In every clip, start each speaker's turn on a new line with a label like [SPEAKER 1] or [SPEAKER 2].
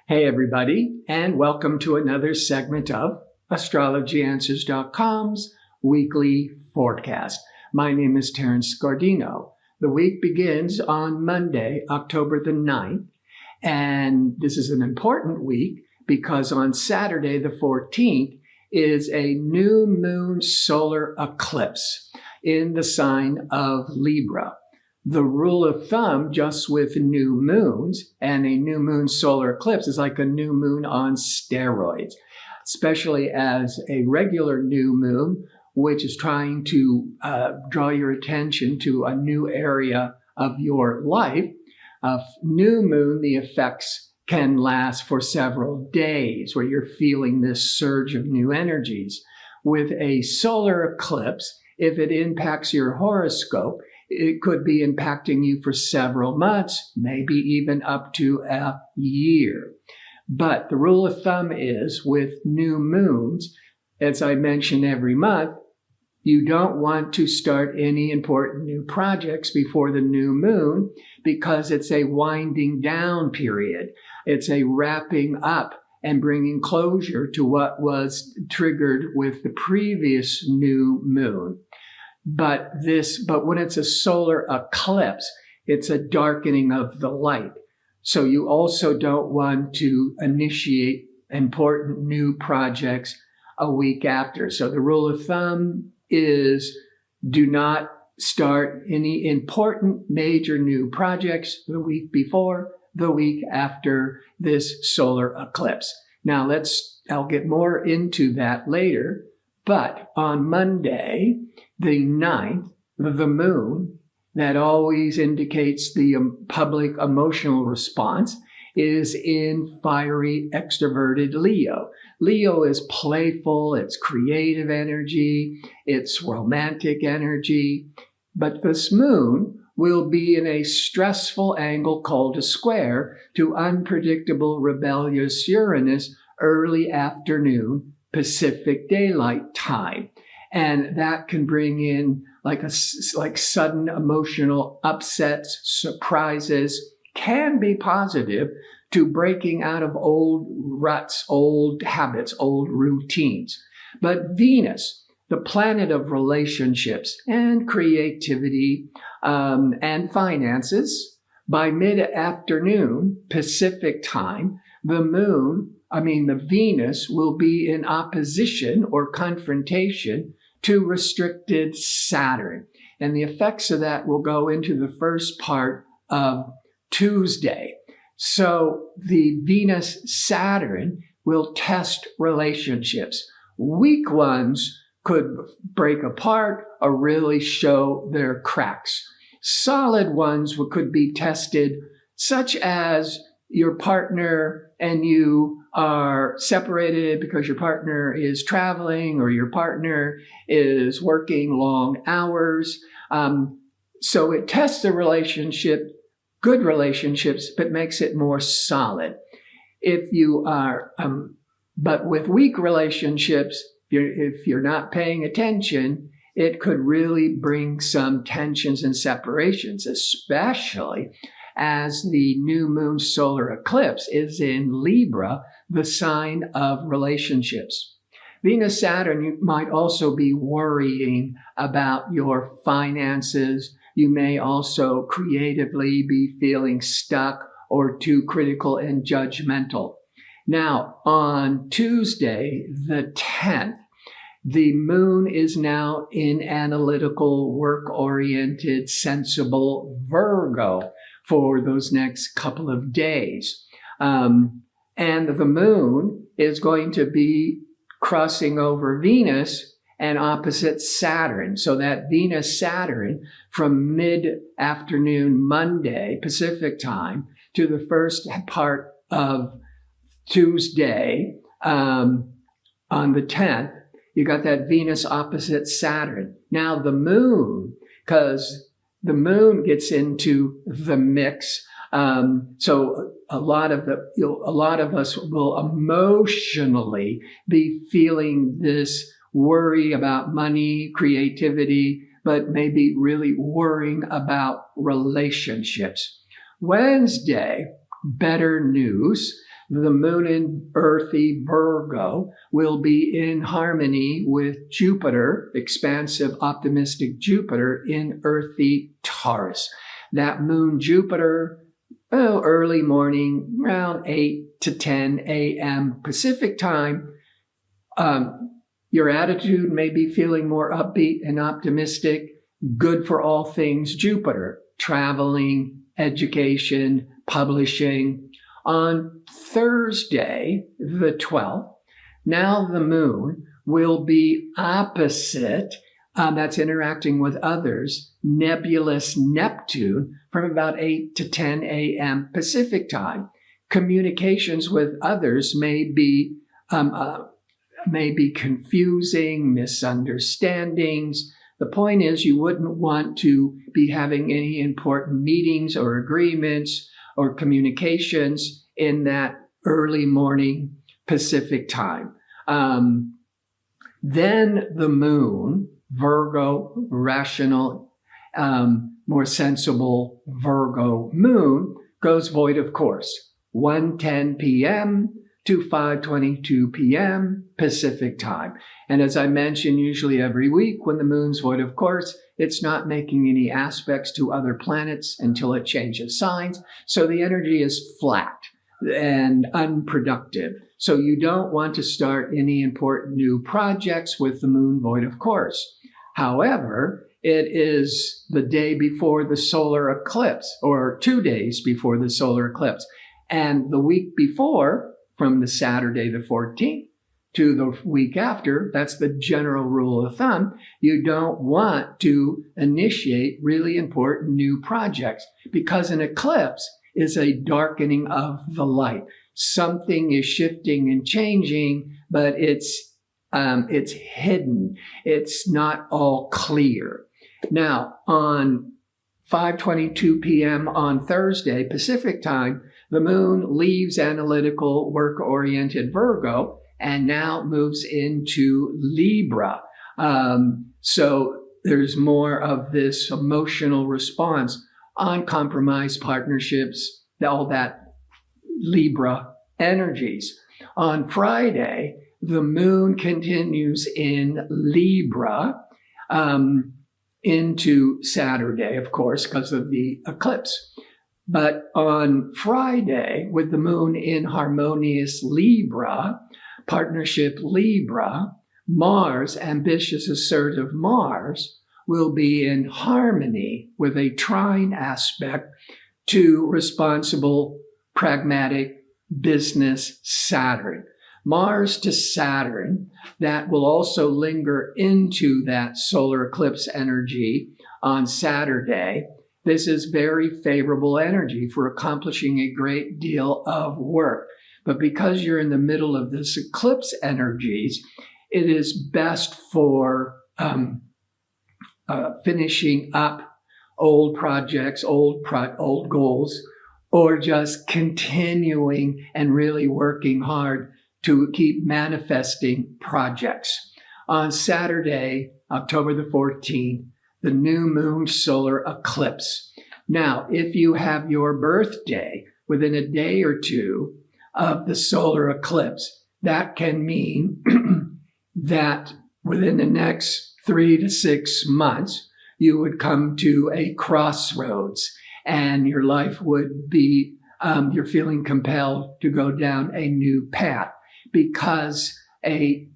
[SPEAKER 1] Hey, everybody, and welcome to another segment of AstrologyAnswers.com's weekly forecast. My name is Terence. The week begins on Monday, October the 9th, and this is an important week because on Saturday the 14th is a new moon solar eclipse in the sign of Libra. The rule of thumb just with new moons and a new moon solar eclipse is like a new moon on steroids, especially as a regular new moon, which is trying to draw your attention to a new area of your life. A new moon, the effects can last for several days where you're feeling this surge of new energies. With a solar eclipse, if it impacts your horoscope, it could be impacting you for several months, maybe even up to a year. But the rule of thumb is with new moons, as I mention every month, you don't want to start any important new projects before the new moon because it's a winding down period. It's a wrapping up and bringing closure to what was triggered with the previous new moon. But when it's a solar eclipse, it's a darkening of the light. So you also don't want to initiate important new projects a week after. So the rule of thumb is do not start any important major new projects the week before, the week after this solar eclipse. Now I'll get more into that later. But on Monday, the 9th, the moon, that always indicates the public emotional response, is in fiery, extroverted Leo. Leo is playful, it's creative energy, it's romantic energy. But this moon will be in a stressful angle called a square to unpredictable, rebellious Uranus early afternoon Pacific Daylight Time. And that can bring in like sudden emotional upsets, surprises, can be positive to breaking out of old ruts, old habits, old routines. But Venus, the planet of relationships and creativity and finances, by mid-afternoon Pacific time, the Venus will be in opposition or confrontation to restricted Saturn. And the effects of that will go into the first part of Tuesday. So the Venus-Saturn will test relationships. Weak ones could break apart or really show their cracks. Solid ones could be tested, such as your partner and you are separated because your partner is traveling or your partner is working long hours. So it tests the relationship, good relationships, but makes it more solid. If you are, but with weak relationships, if you're not paying attention, it could really bring some tensions and separations, especially as the new moon solar eclipse is in Libra, the sign of relationships. Venus-Saturn, you might also be worrying about your finances. You may also creatively be feeling stuck or too critical and judgmental. Now, on Tuesday, the 10th, the moon is now in analytical, work-oriented, sensible Virgo for those next couple of days. And the moon is going to be crossing over Venus and opposite Saturn. So that Venus-Saturn from mid-afternoon Monday Pacific time to the first part of Tuesday on the 10th, you got that Venus opposite Saturn. Now the moon, because the moon gets into the mix. So a lot of us will emotionally be feeling this worry about money, creativity, but maybe really worrying about relationships. Wednesday, better news. The moon in earthy Virgo will be in harmony with Jupiter, expansive, optimistic Jupiter in earthy Taurus. That moon Jupiter, early morning, around 8 to 10 a.m. Pacific time. Your attitude may be feeling more upbeat and optimistic, good for all things Jupiter, traveling, education, publishing. On Thursday, the 12th, now the moon will be opposite, that's interacting with others, nebulous Neptune from about 8 to 10 a.m. Pacific time. Communications with others may be confusing, misunderstandings. The point is you wouldn't want to be having any important meetings or agreements or communications in that early morning Pacific time. Then the moon, Virgo, rational, more sensible Virgo moon, goes void of course, 1:10 p.m. to 5:22 p.m. Pacific time. And as I mentioned, usually every week when the moon's void of course, it's not making any aspects to other planets until it changes signs. So the energy is flat and unproductive. So you don't want to start any important new projects with the moon void of course. However, it is the day before the solar eclipse, or 2 days before the solar eclipse. And the week before, from the Saturday the 14th to the week after, that's the general rule of thumb, you don't want to initiate really important new projects because an eclipse is a darkening of the light. Something is shifting and changing, but it's hidden. It's not all clear. Now, on 5:22 p.m. on Thursday, Pacific time, the moon leaves analytical, work-oriented Virgo and now moves into Libra. So there's more of this emotional response on compromised partnerships, all that Libra energies. On Friday, the moon continues in Libra into Saturday, of course, because of the eclipse. But on Friday, with the moon in harmonious Libra, partnership Libra, Mars, ambitious, assertive Mars, will be in harmony with a trine aspect to responsible, pragmatic business Saturn. Mars to Saturn, that will also linger into that solar eclipse energy on Saturday. This is very favorable energy for accomplishing a great deal of work. But because you're in the middle of this eclipse energies, it is best for finishing up old projects, old goals, or just continuing and really working hard to keep manifesting projects. On Saturday, October the 14th, the new moon solar eclipse. Now, if you have your birthday within a day or two of the solar eclipse, that can mean that within the next 3 to 6 months, you would come to a crossroads and your life would be, you're feeling compelled to go down a new path because a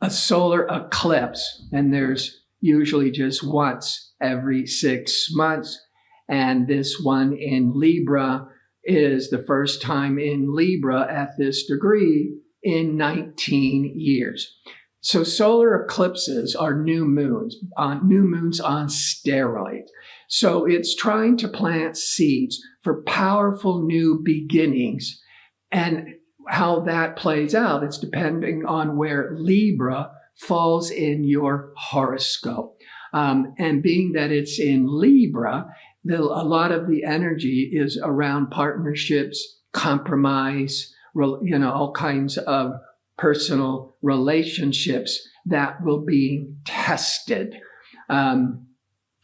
[SPEAKER 1] solar eclipse, and there's usually just once every 6 months, and this one in Libra is the first time in Libra at this degree in 19 years. So solar eclipses are new moons on steroids. So it's trying to plant seeds for powerful new beginnings. And how that plays out, it's depending on where Libra falls in your horoscope. And being that it's in Libra, a lot of the energy is around partnerships, compromise, all kinds of personal relationships that will be tested.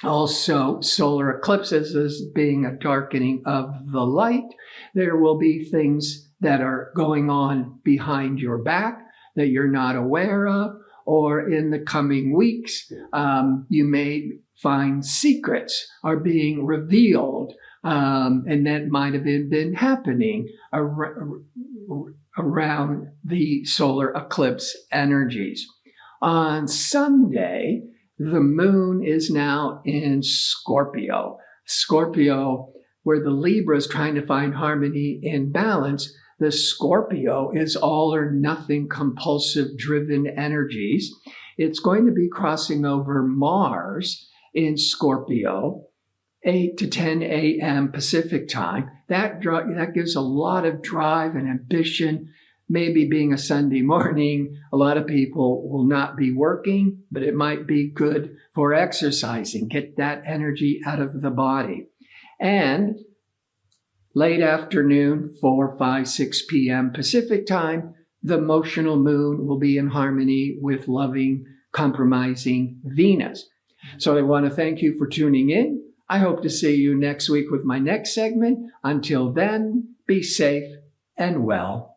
[SPEAKER 1] Also, solar eclipses as being a darkening of the light. There will be things that are going on behind your back that you're not aware of, or in the coming weeks, you may find secrets are being revealed, and that might have been happening around the solar eclipse energies. On Sunday, the moon is now in Scorpio. Scorpio, where the Libra is trying to find harmony and balance, the Scorpio is all or nothing compulsive driven energies. It's going to be crossing over Mars in Scorpio, 8 to 10 a.m. Pacific time. That gives a lot of drive and ambition. Maybe being a Sunday morning, a lot of people will not be working, but it might be good for exercising. Get that energy out of the body. And late afternoon, 4, 5, 6 p.m. Pacific time, the emotional moon will be in harmony with loving, compromising Venus. So I want to thank you for tuning in. I hope to see you next week with my next segment. Until then, be safe and well.